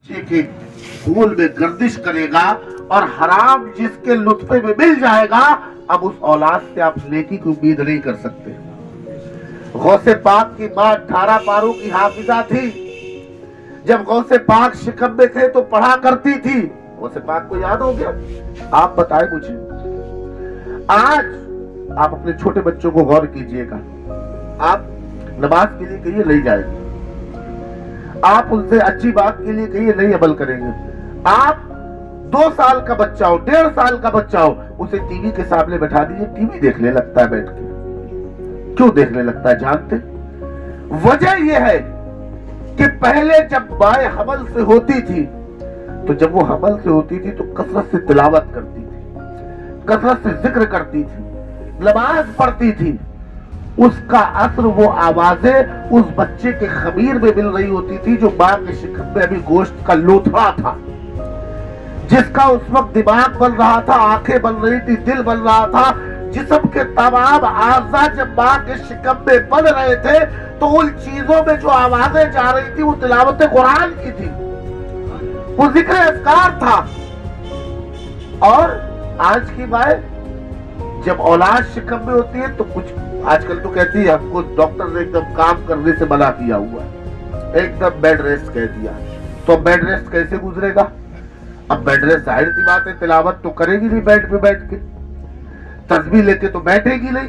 के खून में गर्दिश करेगा और हराम जिसके लुत्फे में मिल जाएगा, अब उस औलाद से आप नेकी की उम्मीद नहीं कर सकते। गौसे पाक की मां 18 पारों की हाफिजा थी। जब गौसे पाक शिकम में थे तो पढ़ा करती थी। गौसे पाक को याद हो गया? आप बताएं मुझे। आज आप अपने छोटे बच्चों को गौर कीजिएगा, आप नमाज के लिए कहिए नहीं जाएंगे, आप उनसे अच्छी बात के लिए कहिए नहीं अमल करेंगे। आप 2 साल का बच्चा हो, 1.5 साल का बच्चा हो, उसे टीवी के सामने बैठा दीजिए, टीवी देखने लगता है बैठ के। क्यों देखने लगता है जानते? वजह यह है कि पहले जब माए हमल से होती थी, तो जब वो हमल से होती थी तो कसरत से तिलावत करती थी, कसरत से जिक्र करती थी, नमाज पढ़ती थी। उसका असर, वो आवाजें उस बच्चे के खमीर में मिल रही होती थी जो मां के शिकम में अभी गोश्त का लोथड़ा था, जिसका उस वक्त दिमाग बन रहा था, आंखें बन रही थी, दिल बन रहा था, जिस्म के तमाम आज़ा जब मां के शिकम में बन रहे थे, तो उन चीजों में जो आवाजें जा रही थी वो तिलावत कुरान की थी, वो जिक्र अस्कार था। और आज की माए जब औलाद शिकम में होती है तो कुछ आजकल तो कहती है हमको डॉक्टर ने एकदम काम करने से मना किया हुआ है, एकदम बेड रेस्ट कह दिया। तो बेड रेस्ट कैसे गुजरेगा? अब बेड रेस्ट जाहिर सी बात है तिलावत तो करेगी नहीं, बेड पे बैठ के तस्बीह लेके तो बैठेगी नहीं,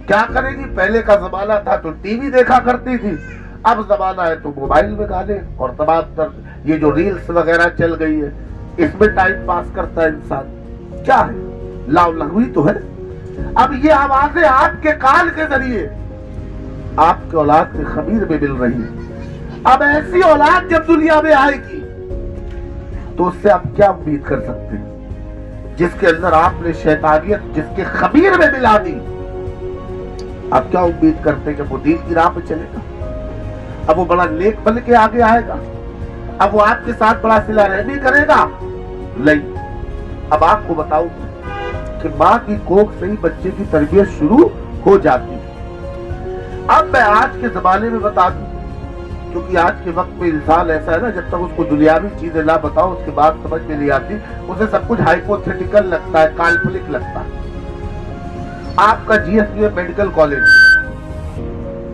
क्या करेगी? पहले का जमाना था तो टीवी देखा करती थी, अब जमाना है तो मोबाइल में गाने और तमाम ये जो रील्स वगैरह चल गई है, इसमें टाइम पास करता है इंसान। क्या है? लाव लघुई तो है। अब ये आवाजें आपके कान के जरिए आपके औलाद के खमीर में मिल रही है। अब ऐसी औलाद जब दुनिया में आएगी तो उससे आप क्या उम्मीद कर सकते हैं, जिसके अंदर आपने शैतानियत जिसके खमीर में मिला दी? आप क्या उम्मीद करते हैं कि वो दीन की राह पे चलेगा? अब वो बड़ा नेक बन के आगे आएगा? अब वो आपके साथ बड़ा सिला रहमी करेगा? नहीं। अब आपको बताऊं कि मां की कोख से ही बच्चे की तरबियत शुरू हो जाती है। अब मैं आज के जमाने में बता दूं, क्योंकि आज के वक्त में इंसान ऐसा है ना, जब तक उसको दुनियावी चीजें ना बताओ उसके बाद समझ में नहीं आती, उसे सब कुछ हाइपोथेटिकल लगता है, काल्पनिक लगता है। आपका जीएसपीएम मेडिकल कॉलेज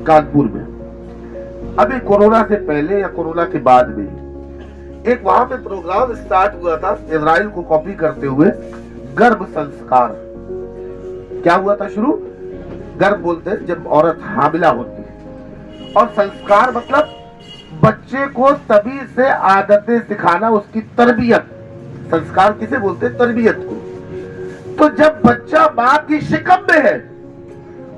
कानपुर में अभी कोरोना से पहले या कोरोना के बाद में एक वहां पे प्रोग्राम स्टार्ट हुआ था, इजराइल को कॉपी करते हुए। गर्भ संस्कार क्या हुआ था शुरू? गर्भ बोलते हैं जब औरत हामिला होती है, और संस्कार मतलब बच्चे को तभी से आदतें सिखाना, उसकी तरबियत। संस्कार किसे बोलते हैं? तरबियत को। तो जब बच्चा मां की शिकम में है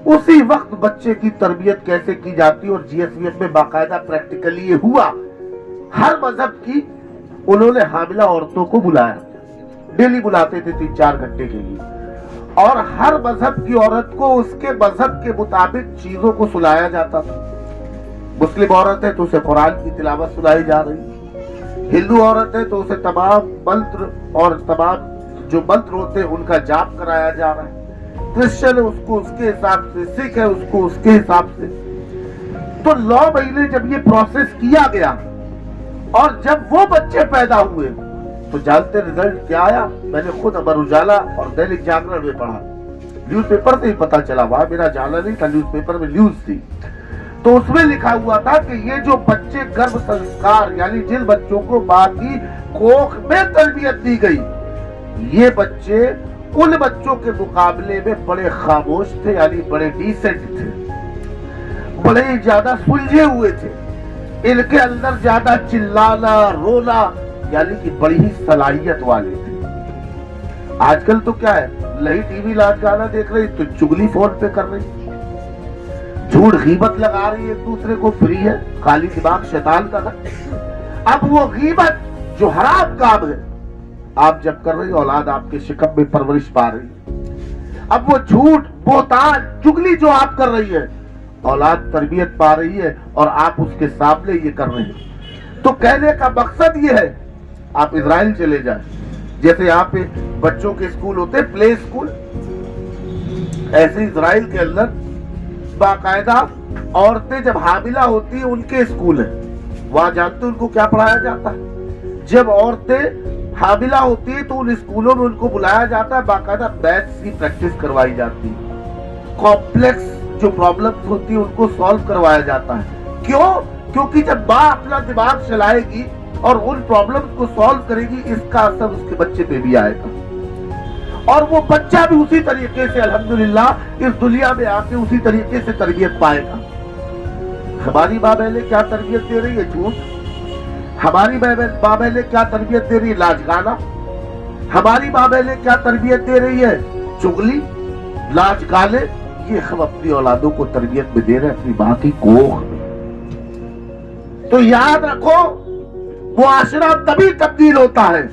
उसी वक्त बच्चे की तरबियत कैसे की जाती है, और जीएसवीएम में बाकायदा प्रैक्टिकली ये हुआ। हर मजहब की उन्होंने हामिला औरतों को बुलाया, डेली बुलाते थे 3-4 घंटे के लिए, और हर मजहब की औरत को उसके मजहब के मुताबिक चीजों को सुनाया जाता था। मुस्लिम औरत है तो उसे कुरान की तिलावत सुनाई जा रही, हिंदू औरत है तो उसे तमाम मंत्र और तमाम जो मंत्र होते हैं उनका जाप कराया जा रहा है, क्रिश्चियन है उसको उसके हिसाब से, सिख है उसको उसके हिसाब से। तो 9 महीने जब ये प्रोसेस किया गया और जब वो बच्चे पैदा हुए तो जानते रिजल्ट क्या आया? मैंने खुद अमर उजाला और दैनिक जागरण में पढ़ा, न्यूज़पेपर से ही पता चला, वहां मेरा जाना नहीं था, न्यूज़पेपर में न्यूज थी। तो उसमें लिखा हुआ था कि ये जो बच्चे गर्भ संस्कार, यानी जिन बच्चों को मां की कोख में तरबियत दी गई, ये बच्चे उन बच्चों के मुकाबले में बड़े खामोश थे, यानी बड़े डिसेंट थे, बड़े ही ज्यादा सुलझे हुए थे, इनके अंदर ज्यादा चिल्लाना रोना, यानी कि बड़ी ही सलाहियत वाले थे। आजकल तो क्या है, लही टीवी लाट गाना देख रही तो चुगली फोन पे कर रही, झूठ गीबत लगा रही है एक दूसरे को, फ्री है, खाली दिमाग शैतान का है। अब वो गीबत जो हराम काम है आप जब कर रही, औलाद आपके शिकम में परवरिश पा रही। अब वो झूठ बोहतान चुगली जो आप कर रही है, औलाद तरबियत पा रही है और आप उसके सामने ये कर रहे हैं। तो कहने का मकसद ये है, आप इजराइल चले जाए, जैसे यहाँ पे बच्चों के स्कूल होते हैं, प्ले स्कूल, ऐसे इजराइल के अंदर बाकायदा औरतें जब हामिला होती है उनके स्कूल है। वहां जानते उनको क्या पढ़ाया जाता है? جب عورتیں حاملہ ہوتی ہیں تو ان اسکولوں میں ان کو بلایا جاتا ہے, باقاعدہ میتھس کی پریکٹس کروائی جاتی ہے, کمپلیکس جو پرابلمز ہوتی ہیں ان کو سالو کروایا جاتا ہے. کیوں؟ کیونکہ جب ماں اپنا دماغ چلائے گی اور ان پرابلمز کو سالو کرے گی, اس کا اثر اس کے بچے پہ بھی آئے گا, اور وہ بچہ بھی اسی طریقے سے الحمدللہ اس دنیا میں آ کے اسی طریقے سے تربیت پائے گا. ہماری ماں بہنیں کیا تربیت دے رہی ہے؟ جھوٹ. ہماری ماں بہنیں کیا تربیت دے رہی ہے؟ لاج گانا. ہماری ماں بہنیں کیا تربیت دے رہی ہے؟ چغلی, لاج گانے. یہ ہم اپنی اولادوں کو تربیت میں دے رہے ہیں اپنی ماں کی کوکھ میں. تو یاد رکھو, معاشرہ تبھی تبدیل ہوتا ہے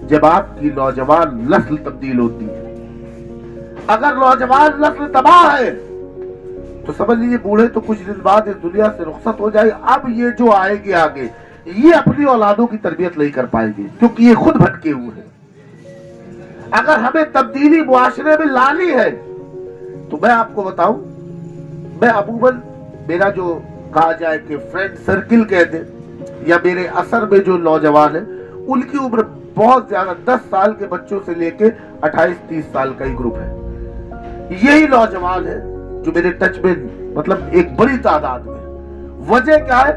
جب آپ کی نوجوان نسل تبدیل ہوتی ہے. اگر نوجوان نسل تباہ ہے تو سمجھ لیجیے بوڑھے تو کچھ دن بعد اس دنیا سے رخصت ہو جائے. اب یہ جو آئے گی آگے, یہ اپنی اولادوں کی تربیت نہیں کر پائے گی کیونکہ یہ خود بھٹکے ہوئے ہیں. اگر ہمیں تبدیلی معاشرے میں لانی ہے تو میں آپ کو بتاؤں, میں عموماً میرا جو کہا جائے کہ فرینڈ سرکل کہتے یا میرے اثر میں جو نوجوان ہیں ان کی عمر بہت زیادہ 10 سال کے بچوں سے لے کے 28-30 سال کا ہی گروپ ہے. یہی نوجوان ہے جو میرے ٹچ میں, مطلب ایک بڑی تعداد میں. وجہ کیا ہے؟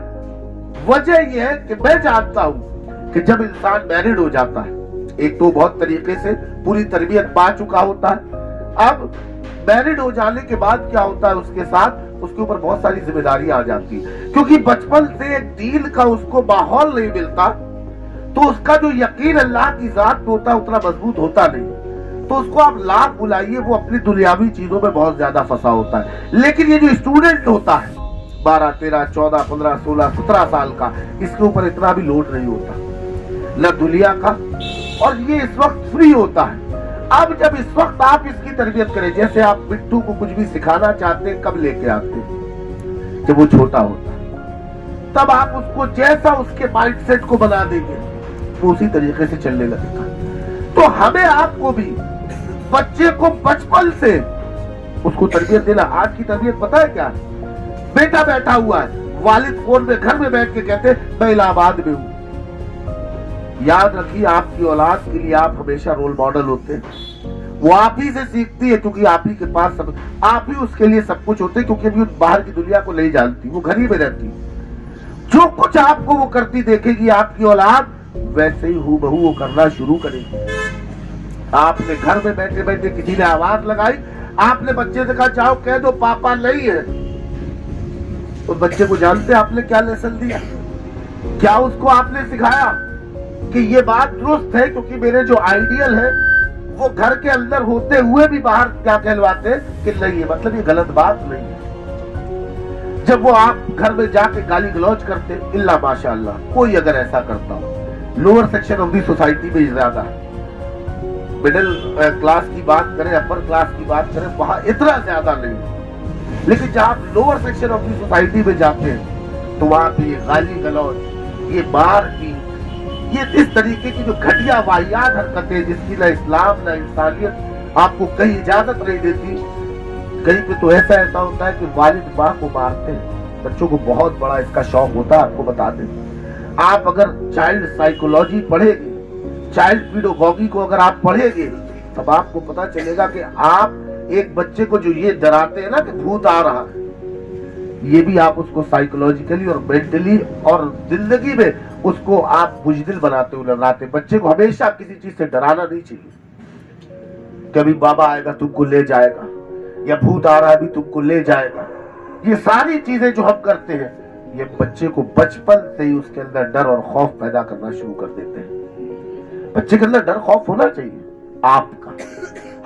وجہ یہ ہے کہ میں جانتا ہوں کہ جب انسان میرڈ ہو جاتا ہے, ایک تو بہت طریقے سے پوری تربیت پا چکا ہوتا ہے, اب میرڈ ہو جانے کے بعد کیا ہوتا ہے اس کے ساتھ, اس کے اوپر بہت ساری ذمہ داریاں آ جاتی ہیں. کیونکہ بچپن سے ایک دین کا اس کو ماحول نہیں ملتا تو اس کا جو یقین اللہ کی ذات پہ ہوتا ہے اتنا مضبوط ہوتا نہیں. تو اس کو آپ لاکھ بلائیے, وہ اپنی دنیاوی چیزوں میں بہت زیادہ پھنسا ہوتا ہے. لیکن یہ جو اسٹوڈنٹ ہوتا ہے 12, 13, 14, 15, 16, 17 سال کا, اس کے اوپر اتنا بھی لوڈ نہیں ہوتا نہ دنیا کا, اور یہ اس وقت فری ہوتا ہے. اب جب اس وقت آپ اس کی تربیت کریں, جیسے آپ بٹو کو کچھ بھی سکھانا چاہتے ہیں, کب لے کے آتے ہیں؟ جب وہ چھوٹا ہوتا ہے, تب آپ اس کو جیسا اس کے مائنڈ سیٹ کو بنا دیں گے وہ اسی طریقے سے چلنے لگے گا. تو ہمیں آپ کو بھی بچے کو بچپن سے اس کو تربیت دینا. آج کی تربیت پتہ ہے کیا ہے؟ بیٹا بیٹھا ہوا ہے, والد فون میں گھر میں بیٹھ کے کہتے میں الہ آباد میں ہوں. یاد رکھیے آپ کی اولاد کے لیے آپ ہمیشہ رول ماڈل ہوتے ہیں. وہ آپ ہی سے سیکھتی ہے کیونکہ آپ ہی کے پاس سب, آپ ہی اس کے لیے سب کچھ ہوتے ہیں, کیونکہ ابھی باہر کی دنیا کو نہیں جانتی, وہ گھر ہی میں رہتی. جو کچھ آپ کو وہ کرتی دیکھے گی آپ کی اولاد ویسے ہی ہو بہو وہ کرنا شروع کرے گی. آپ نے گھر میں بیٹھے بیٹھے کسی نے آواز لگائی, آپ نے بچے سے کہا جاؤ کہہ دو پاپا نہیں ہے, تو بچے کو جانتے آپ نے کیا لیسن دیا, کیا اس کو آپ نے سکھایا کہ یہ بات درست ہے, کیونکہ میرے جو آئیڈیل ہے وہ گھر کے اندر ہوتے ہوئے بھی باہر کیا کہلواتے کہ نہیں ہے, مطلب یہ غلط بات نہیں ہے. جب وہ آپ گھر میں جا کے گالی گلوچ کرتے, اللہ ماشاء اللہ کوئی اگر ایسا کرتا ہو, lower section of the society میں زیادہ ہے, مڈل کلاس کی بات کریں, اپر کلاس کی بات کریں, وہاں اتنا زیادہ نہیں. لیکن جب آپ lower section of the society میں جاتے ہیں تو وہاں پہ یہ گالی گلوچ, یہ مار پیٹ, یہ اس طریقے کی جو گھٹیا واہیات حرکتیں جس کی نہ اسلام نہ انسانیت آپ کو کہیں اجازت نہیں دیتی. کہیں پہ تو ایسا ہوتا ہے کہ والد ماں کو مارتے ہیں, بچوں کو بہت بڑا اس کا شوق ہوتا ہے. آپ کو بتا دیں, آپ اگر چائلڈ سائیکولوجی پڑھیں گے, چائلڈ پیڈاگوجی کو اگر آپ پڑھیں گے, تب آپ کو پتا چلے گا کہ آپ ایک بچے کو جو یہ ڈراتے ہیں نا کہ بھوت آ رہا ہے, یہ بھی آپ اس کو سائیکولوجیکلی اور مینٹلی اور زندگی میں اس کو آپ بزدل بناتے ہوئے ڈراتے. بچے کو ہمیشہ کسی چیز سے ڈرانا نہیں چاہیے. کبھی بابا آئے گا تم کو لے جائے گا, یا بھوت آ رہا ہے بھی تم کو لے جائے گا. یہ ساری چیزیں جو ہم کرتے ہیں یہ بچے کو بچپن سے ہی اس کے اندر ڈر اور خوف پیدا کرنا شروع کر دیتے ہیں. بچے کے اندر ڈر خوف ہونا چاہیے آپ کا,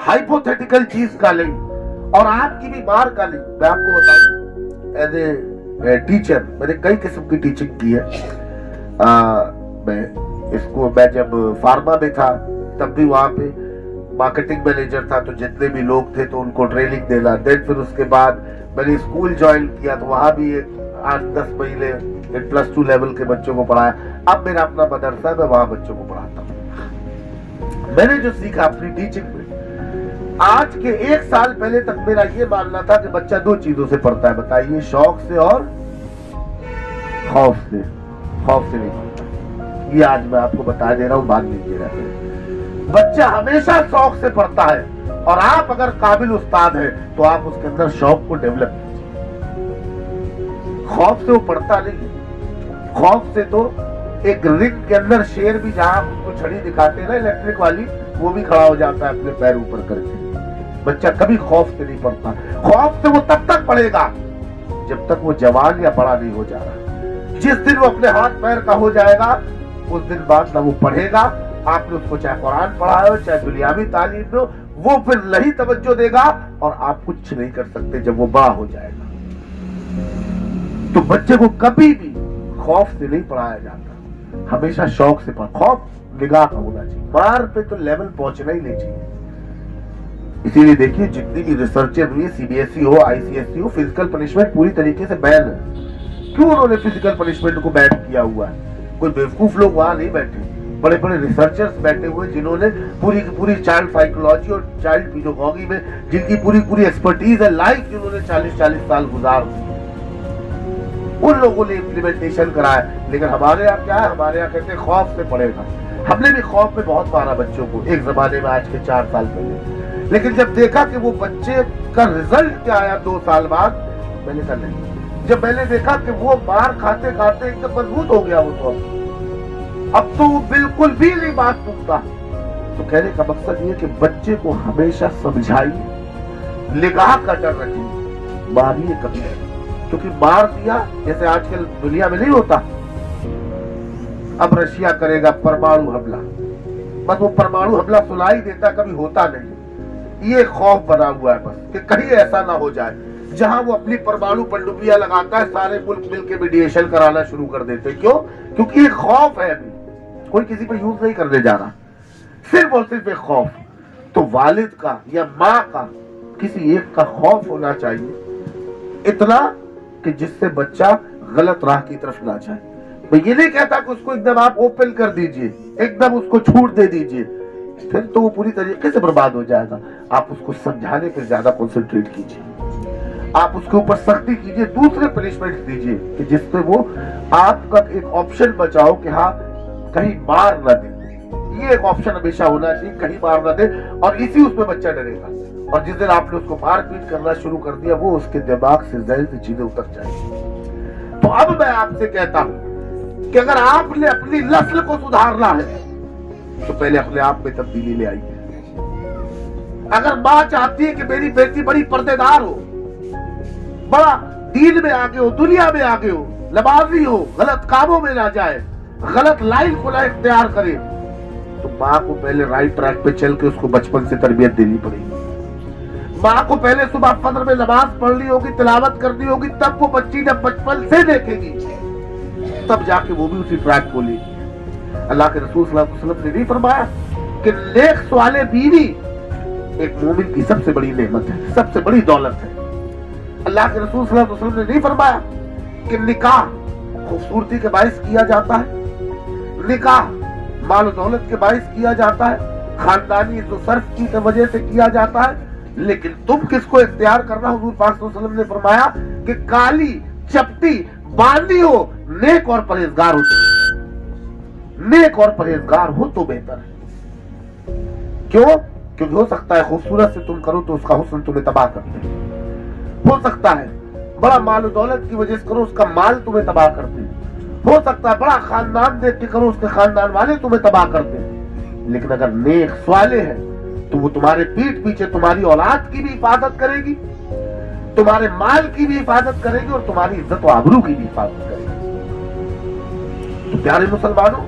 ہائپوتھیٹیکل چیز کا نہیں, اور آپ کی بھی مار کا نہیں. میں آپ کو بتاؤں, ایز اے ٹیچر میں نے کئی قسم کی ٹیچنگ کی ہے. میں جب فارما میں تھا تب بھی وہاں پہ مارکیٹنگ مینیجر تھا, تو جتنے بھی لوگ تھے تو ان کو ٹریننگ دینا. دین پھر اس کے بعد میں نے اسکول جوائن کیا تو وہاں بھی 8-10 مہینے +2 لیول کے بچوں کو پڑھایا. اب میرا اپنا مدرسہ ہے, میں وہاں بچوں کو پڑھاتا ہوں. میں نے جو سیکھا اپنی ٹیچنگ میں, آج کے 1 سال پہلے تک میرا یہ ماننا تھا کہ بچہ 2 چیزوں سے پڑھتا ہے, بتائیے, شوق سے اور خوف سے. خوف سے نہیں پڑھتا. ये आज मैं आपको बता दे रहा हूं, मान लीजिएगा। बच्चा हमेशा शौक से पढ़ता है, और आप अगर काबिल उस्ताद हैं तो आप उसके अंदर शौक को डेवलप कीजिए। खौफ से वो पढ़ता नहीं है। खौफ से तो एक रिंग के अंदर शेर भी, जहां उसको छड़ी दिखाते हैं ना इलेक्ट्रिक वाली, वो भी खड़ा हो जाता है अपने पैर ऊपर करके। बच्चा कभी खौफ से नहीं पढ़ता। खौफ से वो तब तक पढ़ेगा जब तक वो जवान या बड़ा नहीं हो जा रहा। जिस दिन वो अपने हाथ पैर का हो जाएगा, उस दिन बाद ना वो पढ़ेगा। आपने उसको चाहे कुरान पढ़ाओ, चाहे दुनियावी तालीम दो, वो फिर नहीं तवज्जो देगा, और आप कुछ नहीं कर सकते जब वो बड़ा हो जाएगा। तो बच्चे को कभी भी खौफ से नहीं पढ़ाया जाता, हमेशा शौक से पढ़ा। खौफ निगाह का होना चाहिए, मार पे तो लेवल पहुंचना ही नहीं चाहिए। इसीलिए देखिए, जितनी भी रिसर्चर हुई, सीबीएसई हो, आईसीएसई हो, फिजिकल पनिशमेंट पूरी तरीके से बैन है। क्यों उन्होंने फिजिकल पनिशमेंट को बैन किया हुआ है? कोई बेवकूफ लोग वहां नहीं बैठे, बड़े बड़े रिसर्चर्स बैठे हुए जिन्होंने पूरी की पूरी चाइल्ड साइकोलॉजी और चाइल्ड पेडागोजी में जिनकी पूरी पूरी एक्सपर्टीज है, लाइफ जिन्होंने 40-40 साल गुजार दी, उन लोगों ने इम्प्लीमेंटेशन कराया। लेकिन हमारे यहाँ क्या है? हमारे यहाँ कहते हैं खौफ से पढ़ेगा। हमने भी खौफ में बहुत मारा बच्चों को एक जमाने में, आज के 4 साल पहले। लेकिन जब देखा कि वो बच्चे का रिजल्ट क्या आया 2 साल बाद, मैंने कहा नहीं। जब मैंने देखा कि वो मार खाते खाते एकदम मजबूत हो गया, वो तो अब तो वो बिल्कुल भी नहीं बात सुनता। तो कहने का मकसद ये कि बच्चे को हमेशा समझाइए, निगाह का डर रखिए, मारिए कभी नहीं। क्योंकि मार दिया, जैसे आजकल दुनिया में नहीं होता, अब रशिया करेगा परमाणु हमला, बस वो परमाणु हमला सुनाई देता, कभी होता नहीं। ये खौफ बना हुआ है बस कि कहीं ऐसा ना हो जाए। जहां वो अपनी परमाणु पनडुब्बियां लगाता है, सारे मुल्क मिलकर मीडिएशन कराना शुरू कर देते। क्यों? क्योंकि ये खौफ है, अभी कोई किसी पर यूज नहीं करने जा रहा, सिर्फ और सिर्फ एक खौफ। तो वालिद का या माँ का, किसी एक का खौफ होना चाहिए, इतना कि जिससे बच्चा गलत राह की तरफ ना जाए। मैं ये नहीं कहता कि उसको एकदम आप ओपन कर दीजिए, एकदम उसको छूट दे दीजिए, फिर तो वो पूरी तरीके से बर्बाद हो जाएगा। आप उसको समझाने पर ज्यादा कॉन्सेंट्रेट कीजिए, आप उसके ऊपर सख्ती कीजिए, दूसरे पनिशमेंट दीजिए कि जिससे वो आपका एक ऑप्शन बचाओ कि हाँ कहीं मार ना दे। ये एक ऑप्शन हमेशा होना चाहिए, कहीं मार ना दे, और इसी उसमें बच्चा डरेगा। और जिस दिन आपने उसको मारपीट करना शुरू कर दिया, वो उसके दिमाग से जहर की चीजें उतर जाएंगी। तो अब मैं आपसे कहता हूं कि अगर आपने अपनी नस्ल को सुधारना है तो पहले अपने आप में तब्दीली ले आइए। अगर माँ चाहती है कि मेरी बेटी बड़ी पर्देदार हो, बड़ा दीन में आगे हो, दुनिया में आगे हो, नमाजी हो, गलत कामों में ना जाए, गलत लाइन को ना इख्तियार करे, तो माँ को पहले राइट ट्रैक पे चल के उसको बचपन से तरबियत देनी पड़ेगी। माँ को पहले सुबह फजर में नमाज पढ़नी होगी, तिलावत करनी होगी, तब वो बच्ची जब बचपन से देखेगी तब जाके वो भी उसी ट्रैक को लेगी। अल्लाह के रसूल सल्लल्लाहु अलैहि वसल्लम ने नहीं फरमाया कि नेक सवाले बीवी एक मोमिन की सबसे बड़ी नेमत है, सबसे बड़ी दौलत है। अल्लाह के रसूल सल्लल्लाहु अलैहि वसल्लम ने नहीं फरमाया कि निकाह खूबसूरती के बाइस किया जाता है, निकाह माल दौलत के बाइस किया जाता है, खानदानी तो सर्फ की वजह से किया जाता है, लेकिन तुम किसको इख्तियार करना? हुजूर पाक सल्लल्लाहु अलैहि वसल्लम ने फरमाया कि काली चपटी बांधी हो, नेक और परहेजगार हो, नेक और परहेजगार हो तो बेहतर है। क्यों? क्योंकि हो सकता है खूबसूरत से तुम करो तो उसका हुस्न तुम्हें तबाह कर दे, हो सकता है बड़ा माल दौलत की वजह से करो उसका माल तुम्हें तबाह कर दे, हो सकता है बड़ा खानदान देख के करो उसके खानदान वाले तुम्हें तबाह कर दे। लेकिन अगर नेक सवाले हैं तो वो तुम्हारे पीठ पीछे तुम्हारी औलाद की भी हिफाजत करेगी, तुम्हारे माल की भी हिफाजत करेगी, और तुम्हारी इज्जत और आबरू की भी हिफाजत करेगी। तो प्यारे मुसलमानों,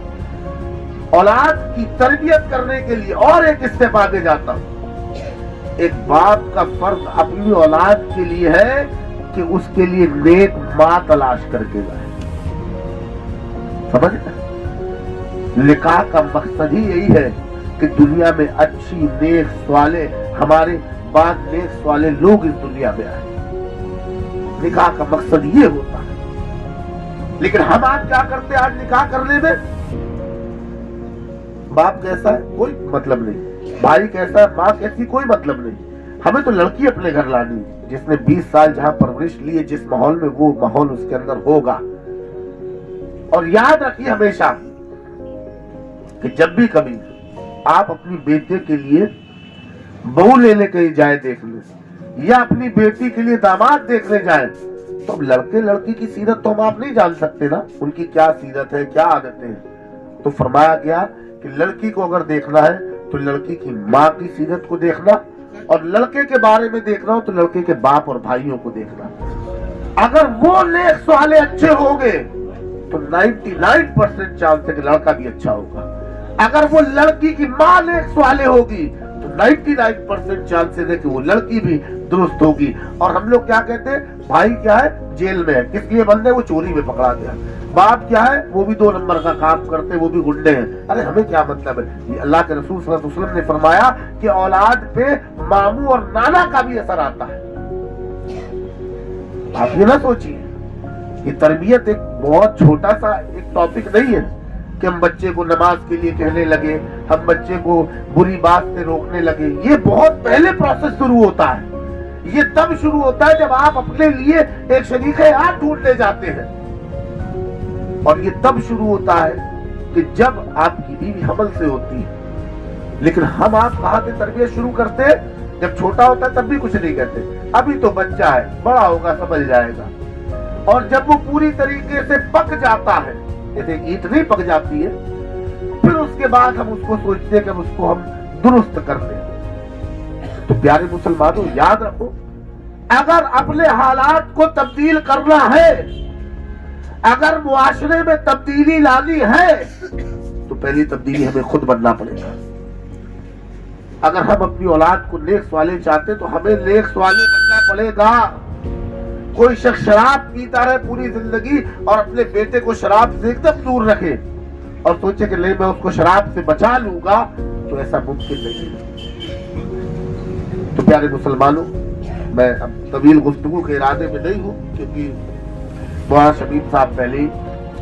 औलाद की तरबियत करने के लिए और एक स्टेप आगे जाता हूं। एक बाप का फर्ज अपनी औलाद के लिए है कि उसके लिए नेक मां तलाश करके जाए। समझ गए? निकाह का मकसद ही यही है कि दुनिया में अच्छी नेक सवाले, हमारे बाद नेक सवाले लोग इस दुनिया में आए। निकाह का मकसद ये होता है। लेकिन हम आज क्या करते हैं? आज निकाह करने में बाप कैसा है कोई मतलब नहीं, भाई कैसा है, माँ कैसी कोई मतलब नहीं। हमें तो लड़की अपने घर लानी है जिसने 20 साल जहां परवरिश ली है, जिस माहौल में वो माहौल उसके अंदर होगा। और याद रखिए हमेशा کہ جب بھی کبھی آپ اپنی بیٹے کے لیے بہو لینے کہیں جائے دیکھنے یا اپنی بیٹی کے لیے داماد دیکھنے جائیں تو اب لڑکے لڑکی کی سیرت تو ہم آپ نہیں جان سکتے نا، ان کی کیا سیرت ہے، کیا عادتیں ہیں. تو فرمایا گیا کہ لڑکی کو اگر دیکھنا ہے تو لڑکی کی ماں کی سیرت کو دیکھنا، اور لڑکے کے بارے میں دیکھنا ہو تو لڑکے کے باپ اور بھائیوں کو دیکھنا. اگر وہ نیک سوالے اچھے ہوں گے تو 99% چانس ہے کہ لڑکا بھی اچھا ہوگا. اگر وہ لڑکی کی ماں نیک سوالے ہوگی تو 99% چانسز ہے کہ وہ لڑکی بھی درست ہوگی. اور ہم لوگ کیا کہتے ہیں، بھائی کیا ہے جیل میں ہے، کس لیے بند ہے، وہ چوری میں پکڑا گیا. باپ کیا ہے، وہ بھی 2 نمبر کا کام کرتے، وہ بھی گنڈے ہیں. ارے ہمیں کیا مطلب ہے؟ یہ اللہ کے رسول صلی اللہ علیہ وسلم نے فرمایا کہ اولاد پہ ماموں اور نانا کا بھی اثر آتا ہے. آپ یہ نہ سوچیے کہ تربیت ایک بہت چھوٹا سا ایک ٹاپک نہیں ہے کہ ہم بچے کو نماز کے لیے کہنے لگے، ہم بچے کو بری بات سے روکنے لگے. یہ بہت پہلے پروسیس شروع ہوتا ہے. یہ تب شروع ہوتا ہے جب آپ اپنے لیے ایک شریک ہاتھ ڈھونڈنے جاتے ہیں، اور یہ تب شروع ہوتا ہے کہ جب آپ کی بیوی حمل سے ہوتی ہے. لیکن ہم آپ کہاں سے تربیت شروع کرتے ہیں؟ جب چھوٹا ہوتا ہے تب بھی کچھ نہیں کہتے، ابھی تو بچہ ہے، بڑا ہوگا سمجھ جائے گا. اور جب وہ پوری طریقے سے پک جاتا ہے، جیسے اینٹ نہیں پک جاتی ہے، پھر اس کے بعد ہم اس کو سوچتے ہیں کہ اس کو ہم درست کر لیں. تو پیارے مسلمانوں یاد رکھو، اگر اپنے حالات کو تبدیل کرنا ہے، اگر معاشرے میں تبدیلی لانی ہے تو پہلی تبدیلی ہمیں خود بننا پڑے گا. اگر ہم اپنی اولاد کو نیک سوالے چاہتے تو ہمیں نیک سوالے بننا پڑے گا. کوئی شخص شراب پیتا رہے پوری زندگی اور اپنے بیٹے کو شراب سے ایک دم دور رکھے اور سوچے کہ نہیں میں اس کو شراب سے بچا لوں گا، تو ایسا ممکن نہیں ہے. تو پیارے مسلمانوں، میں اب طویل گفتگو کے ارادے میں نہیں ہوں، کیونکہ مولانا شبیر صاحب پہلے ہی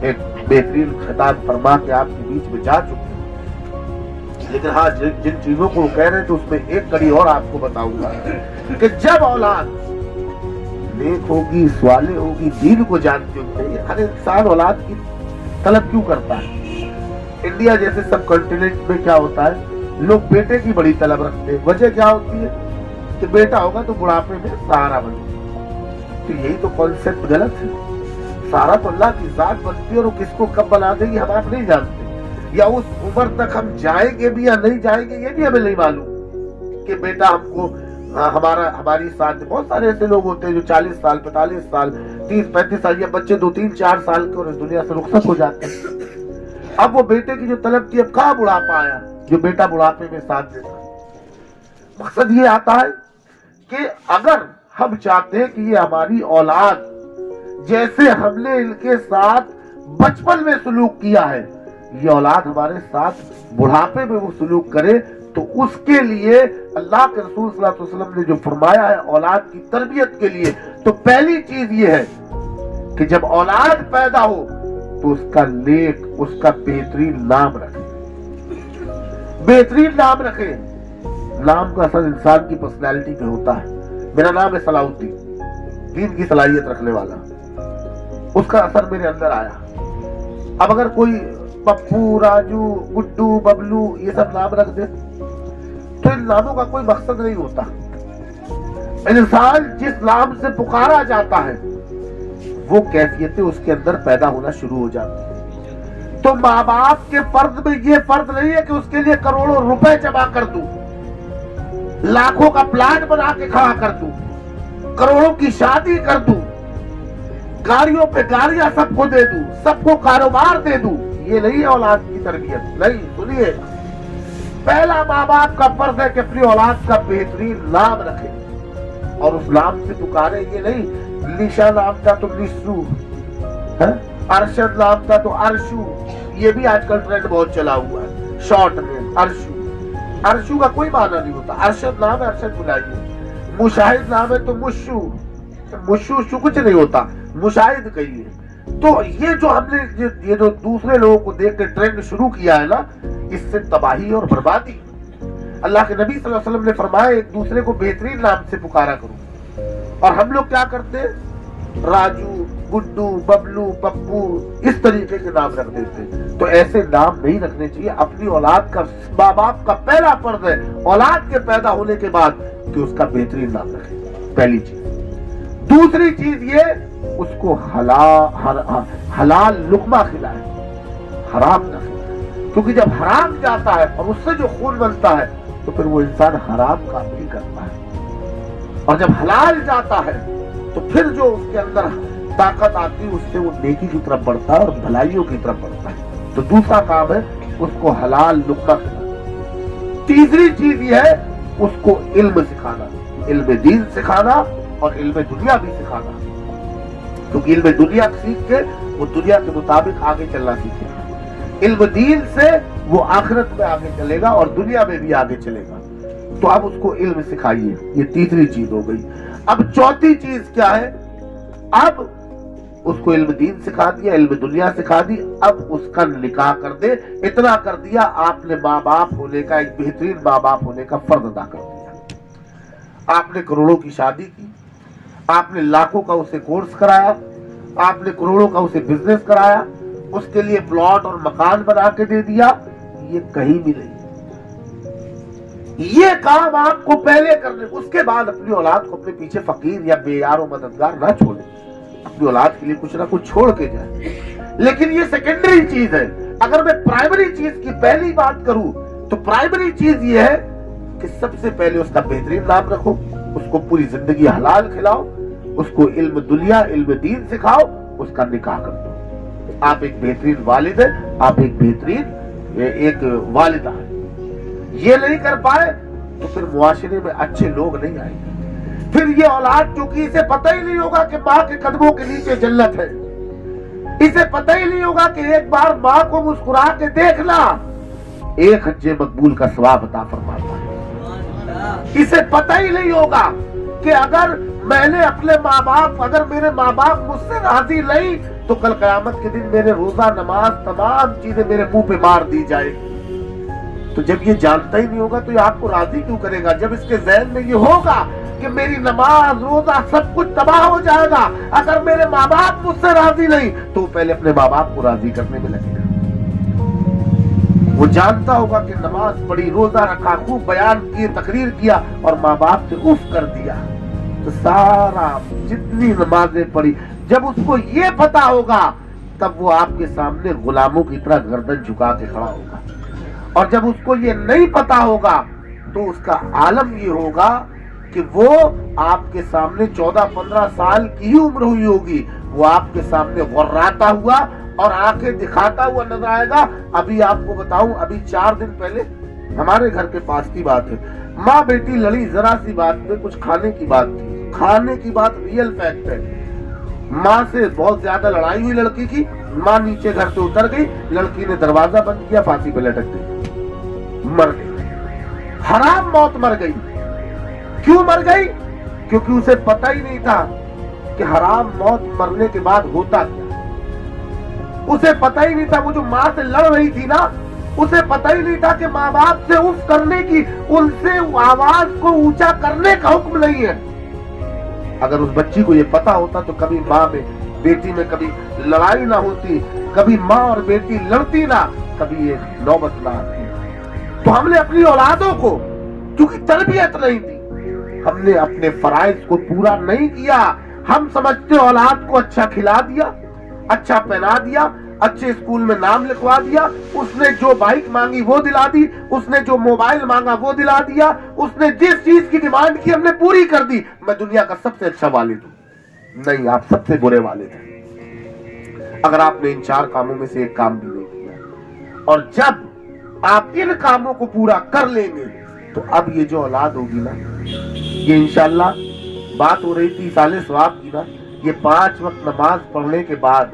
ایک بہترین خطاب فرما کے آپ کے بیچ میں جا چکے ہیں. لیکن ہاں جن چیزوں کو وہ کہہ رہے ہیں تو اس میں ایک کڑی اور آپ کو بتاؤں گا کہ جب اولاد نیک ہوگی، سوالے ہوگی، دین کو جانتی ہوگی. ہر انسان اولاد کی طلب کیوں کرتا ہے؟ انڈیا جیسے سب کنٹیننٹ میں کیا ہوتا ہے، لوگ بیٹے کی بڑی طلب رکھتے ہیں. وجہ کیا ہوتی ہے کہ بیٹا ہوگا تو بڑھاپے میں سہارا بنے. تو یہی تو کانسیپٹ غلط ہے. سارا تو اللہ کی ذات بنتی ہے، اور وہ کس کو کب بنا دے گی ہم آپ نہیں جانتے، یا اس عمر تک ہم جائیں گے بھی یا نہیں جائیں گے یہ بھی ہمیں نہیں معلوم کہ بیٹا ہم کو ہماری ساتھ. بہت سارے ایسے لوگ ہوتے ہیں جو 40 سال 45 سال 30-35 سال یا بچے 2-3-4 سال کے اور اس دنیا سے رخصت ہو جاتے ہیں. اب وہ بیٹے کی جو طلب کی، اب کہاں بڑھاپا آیا جو بیٹا بڑھاپے میں ساتھ دیتا. مقصد یہ آتا ہے کہ اگر ہم چاہتے ہیں کہ یہ ہماری اولاد جیسے ہم نے ان کے ساتھ بچپن میں سلوک کیا ہے، یہ اولاد ہمارے ساتھ بڑھاپے میں وہ سلوک کرے، تو اس کے لیے اللہ کے رسول صلی اللہ علیہ وسلم نے جو فرمایا ہے اولاد کی تربیت کے لیے، تو پہلی چیز یہ ہے کہ جب اولاد پیدا ہو تو اس کا نیک، اس کا بہترین نام رکھے. بہترین نام رکھے. نام کا اثر انسان کی پرسنالٹی پہ ہوتا ہے. میرا نام ہے صلاح الدین، دین کی صلاحیت رکھنے والا. اس کا اثر میرے اندر آیا. اب اگر کوئی پپو، راجو، گڈو، ببلو یہ سب نام رکھ دے تو ان ناموں کا کوئی مقصد نہیں ہوتا. انسان جس نام سے پکارا جاتا ہے وہ کیفیتیں اس کے اندر پیدا ہونا شروع ہو جاتی ہیں. تو ماں باپ کے فرض میں یہ فرض نہیں ہے کہ اس کے لیے کروڑوں روپے جمع کر دوں، لاکھوں کا پلاٹ بنا کے کھڑا کر دوں، کروڑوں کی شادی کر دوں، گاڑیوں پہ گاڑیاں سب کو دے دوں، سب کو کاروبار دے دوں. یہ نہیں ہے اولاد کی تربیت. نہیں، سنیے، پہلا ماں باپ کا فرض ہے کہ اپنی اولاد کا بہترین نام رکھے اور اس نام سے پکارے. یہ نہیں لیشا نام تھا تو لیسو، ارشد نام تھا تو ارشو. یہ بھی آج کل ٹرینڈ بہت چلا ہوا ہے، شارٹ نیم ارشو. ارشو کا کوئی معنی نہیں ہوتا. ارشد نام ہے، ارشد بلائیے. مشاہد نام ہے تو مشو. مشو کچھ نہیں ہوتا، مشاہد کہیے. تو یہ جو ہم نے یہ جو دوسرے لوگوں کو دیکھ کے ٹرینڈ شروع کیا ہے نا، اس سے تباہی اور بربادی. اللہ کے نبی صلی اللہ علیہ وسلم نے فرمایا ایک دوسرے کو بہترین نام سے پکارا کرو. اور ہم لوگ کیا کرتے ہیں؟ راجو، गुड्डू, बबलू, पप्पू इस तरीके के नाम रख देते हैं। तो ऐसे नाम नहीं रखने चाहिए। अपनी औलाद का, माँ बाप का पहला फर्ज है औलाद के पैदा होने के बाद कि उसका बेहतरीन नाम रखे, पहली चीज। दूसरी चीज ये, उसको हलाल लुकमा खिलाए, हराम ना खिलाए, क्योंकि जब हराम जाता है और उससे जो खून बनता है तो फिर वो इंसान हराम काम नहीं करता है। और जब हलाल जाता है तो फिर जो उसके अंदर ताकत आती है उससे वो नेकी की तरफ बढ़ता है और भलाइयों की तरफ बढ़ता है। तो दूसरा काम है उसको हलाल लुकमा खिलाना। तीसरी चीज ये है उसको इल्म सिखाना, इल्म दीन सिखाना और इल्म दुनिया भी सिखाना, क्योंकि इल्म दुनिया सीख के वो दुनिया के मुताबिक आगे चलना सीखेगा। इल्म दीन से वो आखिरत में आगे चलेगा और दुनिया में भी आगे चलेगा। तो आप उसको इल्म सिखाइए, ये तीसरी चीज हो गई। अब चौथी चीज क्या है, अब उसको इल्म दीन सिखा दिया, इल्म दुनिया सिखा दी, अब उसका निकाह कर दे। इतना कर दिया, आपने माँ बाप होने का, एक बेहतरीन माँ बाप होने का फर्ज अदा कर दिया। आपने करोड़ों की शादी की, आपने लाखों का उसे कोर्स कराया, आपने करोड़ों का उसे बिजनेस कराया, उसके लिए प्लॉट और मकान बना के दे दिया। ये कहीं भी नहीं। ये काम आपको पहले करने, उसके बाद अपनी औलाद को अपने पीछे फकीर या बेयार और मददगार ना छोड़े। अपनी औलाद के लिए कुछ ना कुछ छोड़ के जाए। लेकिन ये सेकेंडरी चीज है। अगर मैं प्राइमरी चीज की पहली बात करूं तो प्राइमरी चीज ये है कि सबसे पहले उसका बेहतरीन नाम रखो, उसको पूरी जिंदगी हलाल खिलाओ, उसको इल्म दुनिया इल्म दीन सिखाओ, उसका निकाह कर दो। आप एक बेहतरीन वालिद है, आप एक बेहतरीन एक वालिदा है। ये नहीं कर पाए तो फिर मुआशरे में अच्छे लोग नहीं आएंगे। फिर ये औलाद, क्योंकि इसे पता ही नहीं होगा कि माँ के कदमों के नीचे जन्नत है, इसे पता ही नहीं होगा कि एक बार माँ को मुस्कुरा के देखना एक हज्जे मकबूल का सवाब अता फरमाता है। इसे पता ही नहीं होगा कि अगर मैंने अपने माँ बाप, अगर मेरे माँ बाप मुझसे राजी नहीं तो कल कयामत के दिन मेरे रोजा नमाज तमाम चीजें मेरे मुंह पे मार दी जाएगी। तो जब ये जानता ही नहीं होगा तो ये आपको राजी क्यों करेगा? जब इसके ज़हन में ये होगा कि मेरी नमाज रोजा सब कुछ तबाह हो जाएगा अगर मेरे माँ बाप मुझसे राजी नहीं, तो पहले अपने माँ बाप को राजी करने में लगेगा। वो जानता होगा कि नमाज पढ़ी, रोजा रखा, खूब बयान किए, तकरीर किया और माँ बाप से उफ कर दिया, तो सारा जितनी नमाजें पढ़ी, जब उसको ये पता होगा तब वो आपके सामने गुलामों की तरह गर्दन झुका के खड़ा होगा। और जब उसको ये नहीं पता होगा तो उसका आलम ये होगा कि वो आपके सामने 14-15 साल की ही उम्र हुई होगी, वो आपके सामने गुर्राता हुआ और आंखें दिखाता हुआ नजर आएगा। अभी आपको बताऊं, अभी 4 दिन पहले हमारे घर के पास की बात है, माँ बेटी लड़ी जरा सी बात पे, कुछ खाने की बात थी, खाने की बात रियल फैक्ट है। माँ से बहुत ज्यादा लड़ाई हुई लड़की की, माँ नीचे घर से उतर गई, लड़की ने दरवाजा बंद किया, फांसी पे लटक गई, मर गई, हराम मौत मर गई। क्यों मर गई? क्योंकि उसे पता ही नहीं था कि हराम मौत मरने के बाद होता क्या। उसे पता ही नहीं था, वो जो माँ से लड़ रही थी ना, उसे पता ही नहीं था कि माँ बाप से उफ करने की, उनसे आवाज को ऊंचा करने का हुक्म नहीं है। अगर उस बच्ची को ये पता होता तो कभी माँ में बेटी में कभी लड़ाई ना होती, कभी माँ और बेटी लड़ती ना, कभी ये नौबत ना आती। तो हमने अपनी औलादों को, क्योंकि तरबियत नहीं थी, हमने अपने फराइज को पूरा नहीं किया। हम समझते औलाद को अच्छा खिला दिया, अच्छा पहना दिया, अच्छे स्कूल में नाम लिखवा दिया, उसने जो बाइक मांगी वो दिला दी, उसने जो मोबाइल मांगा वो दिला दिया, उसने जिस चीज की डिमांड की हमने पूरी कर दी। मैं दुनिया का सबसे अच्छा वालिद हूं। नहीं, आप सबसे बुरे वालिद हैं अगर आपने इन 4 कामों में से एक काम भी नहीं किया। और जब आप इन कामों को पूरा कर लेंगे तो अब ये जो औलाद होगी ना, ये इंशाल्लाह, बात हो रही थी साले सवाब की ना, ये 5 वक्त नमाज पढ़ने के बाद,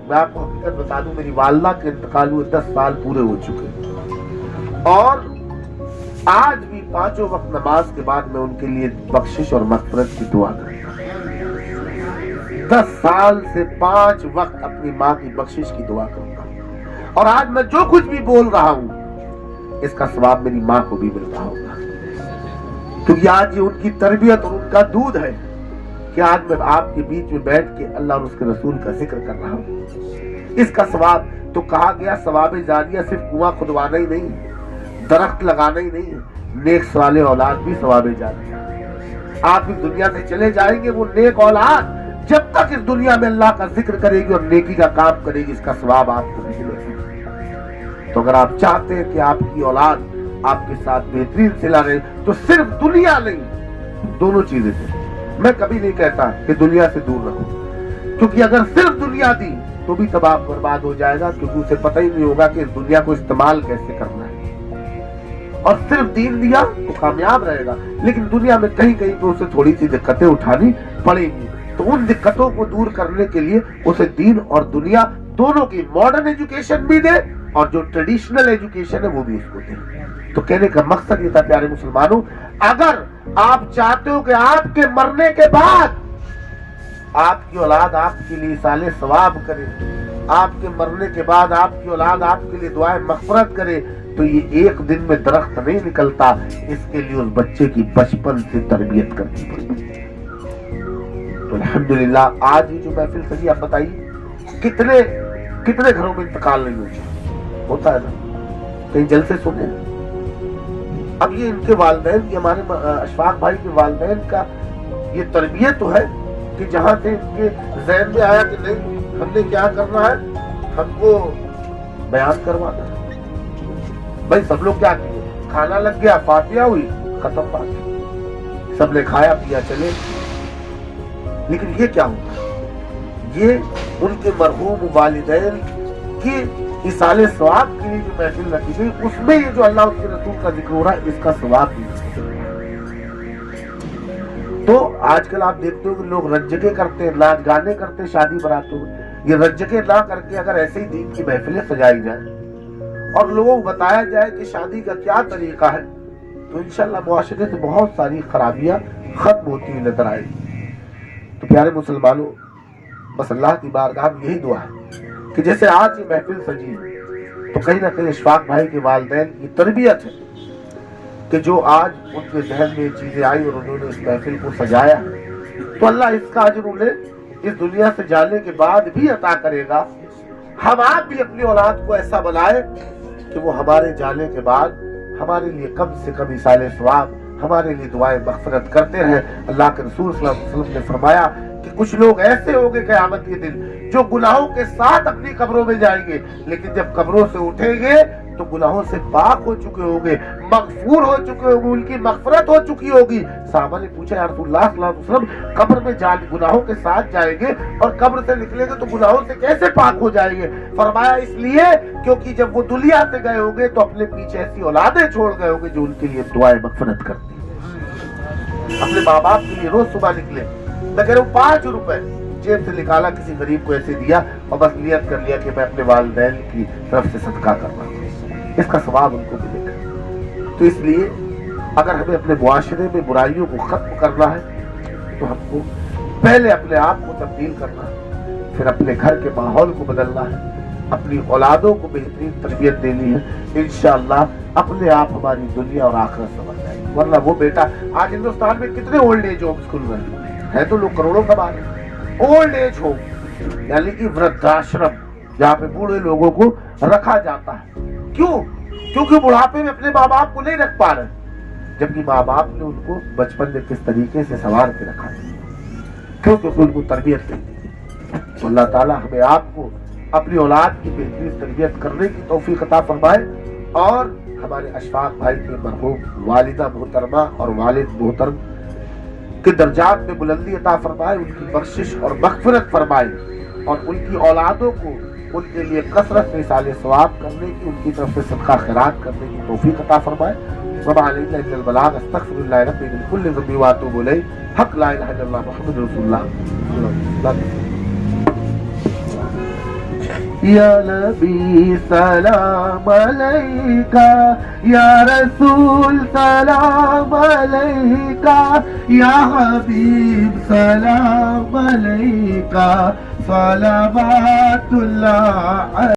मैं आपको हकीकत बता दूं, मेरी वालदा के इंतकाल हुए 10 साल पूरे हो चुके और आज भी 5 वक्त नमाज के बाद मैं उनके लिए बख्शिश और मग़फ़िरत की दुआ करता हूं। 10 साल से 5 वक्त अपनी माँ की बख्शिश की दुआ करता हूं और आज मैं जो कुछ भी बोल रहा हूं इसका सवाब मेरी माँ को भी मिल रहा होगा, क्योंकि आज ये उनकी तरबियत और उनका दूध है। کہ آج میں آپ کے بیچ میں بیٹھ کے اللہ اور اس کے رسول کا ذکر کر رہا ہوں. اس کا ثواب تو کہا گیا ثواب جاریہ صرف کنواں کھدوانا ہی نہیں، درخت لگانا ہی نہیں، نیک صالح اولاد بھی ثواب جاریہ. آپ اس دنیا سے چلے جائیں گے، وہ نیک اولاد جب تک اس دنیا میں اللہ کا ذکر کرے گی اور نیکی کا کام کرے گی، اس کا ثواب آپ کو ملے گا. تو اگر آپ چاہتے ہیں کہ آپ کی اولاد آپ کے ساتھ بہترین صلہ رہے تو صرف دنیا نہیں، دونوں چیزیں تھیں. میں کبھی نہیں کہتا کہ دنیا سے دور رہو، کیونکہ اگر صرف دنیا دی تو بھی تباہ برباد ہو جائے گا، کیونکہ اسے پتہ ہی نہیں ہوگا کہ اس دنیا کو استعمال کیسے کرنا ہے. اور صرف دین دیا تو کامیاب رہے گا، لیکن دنیا میں کہیں کہیں تو اسے تھوڑی سی دقتیں اٹھانی پڑے گی. تو ان دقتوں کو دور کرنے کے لیے اسے دین اور دنیا دونوں کی ماڈرن ایجوکیشن بھی دے اور جو ٹریڈیشنل ایجوکیشن ہے وہ بھی اس کو دے. تو کہنے کا مقصد یہ تھا پیارے مسلمانوں، اگر آپ چاہتے ہو کہ آپ کے مرنے کے بعد آپ کی اولاد آپ کے لیے صالح ثواب کرے، آپ کے مرنے کے بعد آپ کی اولاد آپ کے لیے دعائیں مغفرت کرے، تو یہ ایک دن میں درخت نہیں نکلتا، اس کے لیے اس بچے کی بچپن سے تربیت کرنی پڑتی. تو الحمدللہ آج یہ جو محفل سجی، آپ بتائیے کتنے گھروں میں انتقال نہیں ہوتا ہے نا، کہیں جلسے سنے. اب یہ ان کے والدین، یہ ہمارے اشفاق بھائی کے والدین کا یہ تربیت تو ہے کہ جہاں سے ان کے ذہن میں آیا کہ نہیں، ہم نے کیا کرنا ہے، ہم کو بیان کروانا ہے. بھائی سب لوگ کیا کیے، کھانا لگ گیا، فاتحہ ہوئی، ختم بات، سب نے کھایا پیا چلے. لیکن یہ کیا ہوتا ہے، یہ ان کے مرحوم والدین کی ایصال ثواب کے لیے جو محفل رکھی گئی، اس میں یہ جو اللہ اس کے رسول کا ذکر ہو رہا ہے، اس کا ثواب بھی. تو آج کل آپ دیکھتے ہو کہ لوگ رجگے کرتے ہیں، ناچ گانے کرتے ہیں شادی براتوں میں. یہ رجگے نہ کر کے اگر ایسے ہی دین کی محفلیں سجائی جائیں اور لوگوں کو بتایا جائے کہ شادی کا کیا طریقہ ہے، تو انشاءاللہ معاشرے سے بہت ساری خرابیاں ختم ہوتی ہوئی نظر آئے گی. تو پیارے مسلمانوں، بس اللہ کی بارگاہ میں یہی دعا ہے کہ جیسے آج یہ محفل سجی تو کہیں نہ کہیں اشفاق بھائی کے والدین کی تربیت ہے کہ جو آج ان کے ذہن میں چیزیں آئی اور انہوں نے اس محفل کو سجایا، تو اللہ اس کا اجر انہیں اس دنیا سے جانے کے بعد بھی عطا کرے گا. ہم آپ بھی اپنی اولاد کو ایسا بنائے کہ وہ ہمارے جانے کے بعد ہمارے لیے کم سے کم ایصال ثواب، ہمارے لیے دعائیں مغفرت کرتے رہیں. اللہ کے رسول صلی اللہ علیہ وسلم نے فرمایا کہ کچھ لوگ ایسے ہوں گے قیامت کے دن جو گناہوں کے ساتھ اپنی قبروں میں جائیں گے، لیکن جب قبروں سے اٹھیں گے تو گناہوں سے پاک ہو چکے ہوں گے، مغفور ہو چکے ہوں گے، ان کی مغفرت ہو چکی ہوگی. صحابہ نے پوچھا یا رسول اللہ صلی اللہ علیہ وسلم، قبر میں گناہوں کے ساتھ جائیں گے اور قبر سے نکلیں گے تو گناہوں سے کیسے پاک ہو جائیں گے؟ فرمایا اس لیے کیونکہ جب وہ دنیا سے گئے ہوں گے تو اپنے پیچھے ایسی اولادیں چھوڑ گئے ہوں گے جو ان کے لیے دعائیں مغفرت کرتی ہیں. اپنے ماں باپ کے لیے روز صبح نکلے، میں کہہ رہا ہوں 5 روپے جیب سے نکالا، کسی غریب کو ایسے دیا اور بس نیت کر لیا کہ میں اپنے والدین کی طرف سے صدقہ کر رہا ہوں، اس کا ثواب ان کو ملے گا. تو اس لیے اگر ہمیں اپنے معاشرے میں برائیوں کو ختم کرنا ہے تو ہم کو پہلے اپنے آپ کو تبدیل کرنا ہے، پھر اپنے گھر کے ماحول کو بدلنا ہے، اپنی اولادوں کو بہترین تربیت دینی ہے. انشاءاللہ اپنے آپ ہماری دنیا اور آخرت سمجھ جائے گی. ورنہ وہ بیٹا آج ہندوستان میں کتنے اولڈ ایج ہومز کھل رہے ہیں تو لوگ کروڑوں کما رہے ہیں. اولڈ ایج ہوم یعنی کہ وردھاشرم، جہاں پہ بوڑھے لوگوں کو رکھا جاتا ہے. کیوں؟ کیونکہ بڑھاپے میں اپنے ماں باپ کو نہیں رکھ پا رہے، جبکہ ماں باپ نے ان کو بچپن میں کس طریقے سے سنوار کے رکھا ہے، کیونکہ ان کو تربیت نہیں دی. تو اللہ تعالیٰ ہمیں آپ کو اپنی اولاد کی بہترین تربیت کرنے کی توفیق عطا فرمائے اور ہمارے اشفاق بھائی کے مرحوم والدہ محترمہ اور والد محترم کے درجات میں بلندی عطا فرمائے، ان کی بخشش اور مغفرت فرمائے اور ان کی اولادوں کو ان کے لیے کثرت سے ایصال ثواب کرنے کی، ان کی طرف سے صدقہ خیرات کرنے کی توفیق عطا فرمائے. وما علینا الا البلاغ، استغفر اللہ ربی من کل ذنب واتوب الیہ. حق لا الہ الا اللہ محمد رسول اللہ. یا نبی سلام علیکہ، یا رسول سلام علیکہ، یا حبیب سلام علیکہ، صلوات اللہ